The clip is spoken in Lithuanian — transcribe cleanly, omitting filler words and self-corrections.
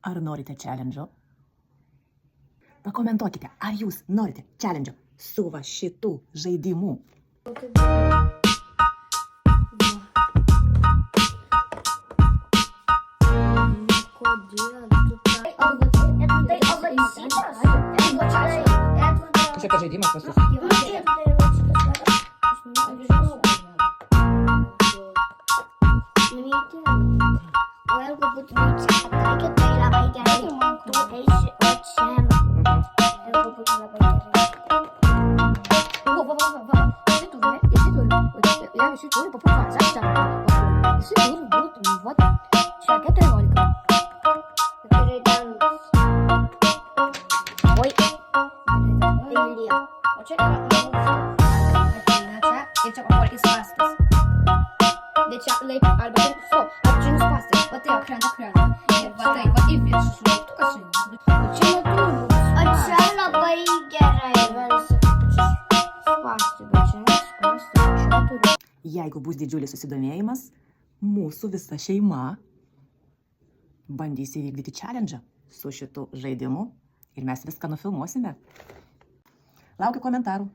Ar norite challenge'o? Pakomentuokite, ar jūs norite challenge'o su va šitų žaidimų. Čia kad žaidimas pas jūs. Jeigu bus didžiulis susidomėjimas, mūsų visa šeima bandys įvykdyti challenge'ą su šitu žaidimu ir mes viską nufilmuosime. Laukiu komentarų.